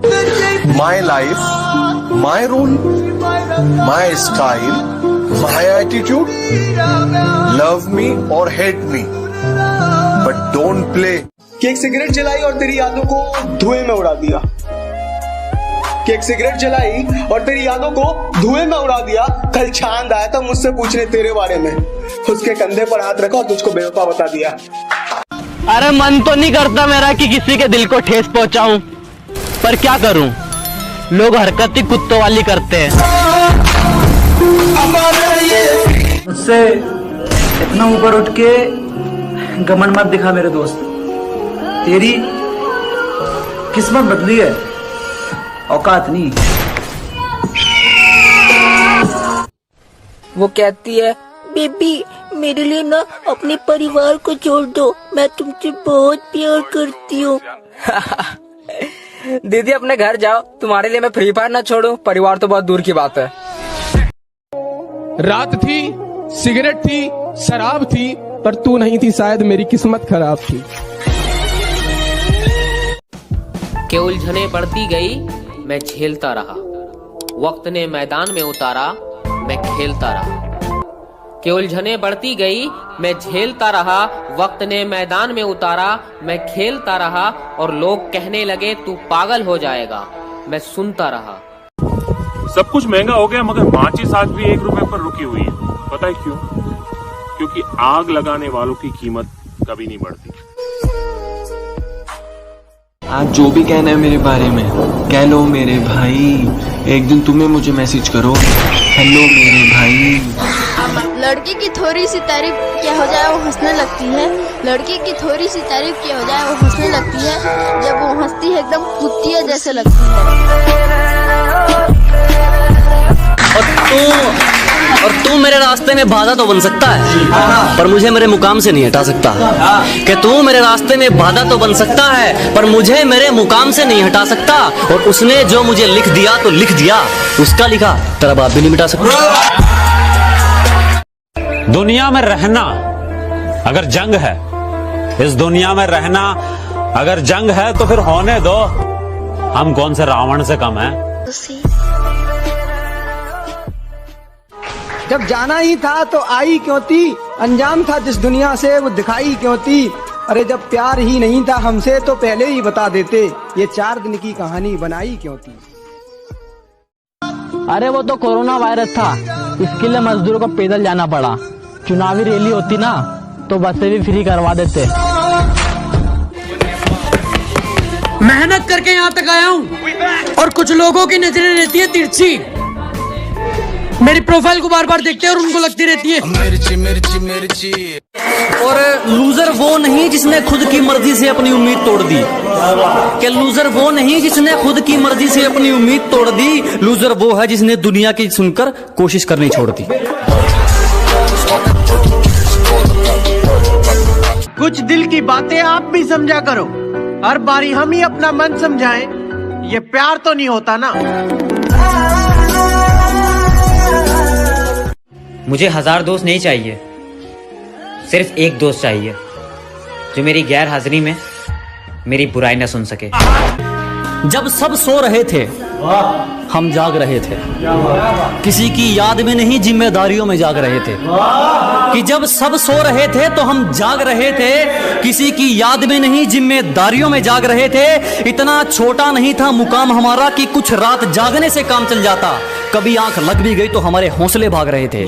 My life, my rule, my style, my attitude. Love me or hate me, but don't play. कि एक cigarette जलाई और तेरी यादों को धुएं में उड़ा दिया। कि एक सिगरेट जलाई और तेरी यादों को धुएं में उड़ा दिया। कल चांद आया था मुझसे पूछने तेरे बारे में, उसके कंधे पर हाथ रखा और तुझको बेवफा बता दिया। अरे मन तो नहीं करता मेरा कि किसी के दिल को ठेस पहुंचाऊं, पर क्या करूं, लोग हरकत ही कुत्तों वाली करते हैं। मुझसे इतना ऊपर उठ के घमंड मत दिखा मेरे दोस्त, तेरी किस्मत बदली है, औकात नहीं। वो कहती है, बेबी मेरे लिए ना अपने परिवार को छोड़ दो, मैं तुमसे बहुत प्यार करती हूँ। दीदी अपने घर जाओ, तुम्हारे लिए मैं फ्री फायर ना छोड़ूं, परिवार तो बहुत दूर की बात है। रात थी, सिगरेट थी, शराब थी, पर तू नहीं थी, शायद मेरी किस्मत खराब थी। के उलझने बढ़ती गई, मैं झेलता रहा, वक्त ने मैदान में उतारा, मैं खेलता रहा। कि उलझने बढ़ती गई, मैं झेलता रहा, वक्त ने मैदान में उतारा, मैं खेलता रहा, और लोग कहने लगे तू पागल हो जाएगा, मैं सुनता रहा। सब कुछ महंगा हो गया, मगर माचिस आज भी 1 रुपए पर रुकी हुई है। पता है क्यों? क्योंकि आग लगाने वालों की कीमत कभी नहीं बढ़ती। आज जो भी कहना है मेरे बारे में कह लो मेरे भाई, एक दिन तुम्हें मुझे मैसेज करो, हेलो मेरे भाई। लड़की की थोड़ी सी तारीफ क्या हो जाए वो हंसने लगती है, लड़की की थोड़ी सी तारीफ क्या हो जाए वो हंसने लगती है, जब वो हंसती है एकदम कुत्तिया जैसे लगती है। और तू मेरे रास्ते में बाधा तो बन सकता है, पर मुझे मेरे मुकाम से नहीं हटा सकता। कि तू मेरे रास्ते में बाधा तो बन सकता है, पर मुझे मेरे मुकाम से नहीं हटा सकता। और उसने जो मुझे लिख दिया तो लिख दिया, उसका लिखा तेरा बाप भी नहीं मिटा सकता। दुनिया में रहना अगर जंग है, इस दुनिया में रहना अगर जंग है, तो फिर होने दो, हम कौन से रावण से कम हैं। जब जाना ही था तो आई क्यों थी, अनजान था जिस दुनिया से वो दिखाई क्यों थी। अरे जब प्यार ही नहीं था हमसे तो पहले ही बता देते, ये 4 दिन की कहानी बनाई क्यों थी। अरे वो तो कोरोना वायरस था, इसके लिए मजदूरों को पैदल जाना पड़ा। चुनावी रैली होती ना तो बसें भी फ्री करवा देते। मेहनत करके यहाँ तक आया हूँ और कुछ लोगों की नजरें रहती है तिरछी, मेरी प्रोफाइल को बार बार देखते हैं और उनको लगती रहती है मिर्ची मिर्ची मिर्ची। और लूजर वो नहीं जिसने खुद की मर्जी से अपनी उम्मीद तोड़ दी। कि लूजर वो नहीं जिसने खुद की मर्जी से अपनी उम्मीद तोड़ दी, लूजर वो है जिसने दुनिया की सुनकर कोशिश करनी छोड़ दी। कुछ दिल की बातें आप भी समझा करो, हर बारी हम ही अपना मन समझाएं, ये प्यार तो नहीं होता ना। मुझे 1000 दोस्त नहीं चाहिए, सिर्फ एक दोस्त चाहिए जो मेरी गैर हाजिरी में मेरी बुराई न सुन सके। जब सब सो रहे थे हम जाग रहे थे, किसी की याद में नहीं जिम्मेदारियों में जाग रहे थे। कि जब सब सो रहे थे तो हम जाग रहे थे, किसी की याद में नहीं जिम्मेदारियों में जाग रहे थे। इतना छोटा नहीं था मुकाम हमारा कि कुछ रात जागने से काम चल जाता। कभी आंख लग भी गई तो हमारे हौसले भाग रहे थे।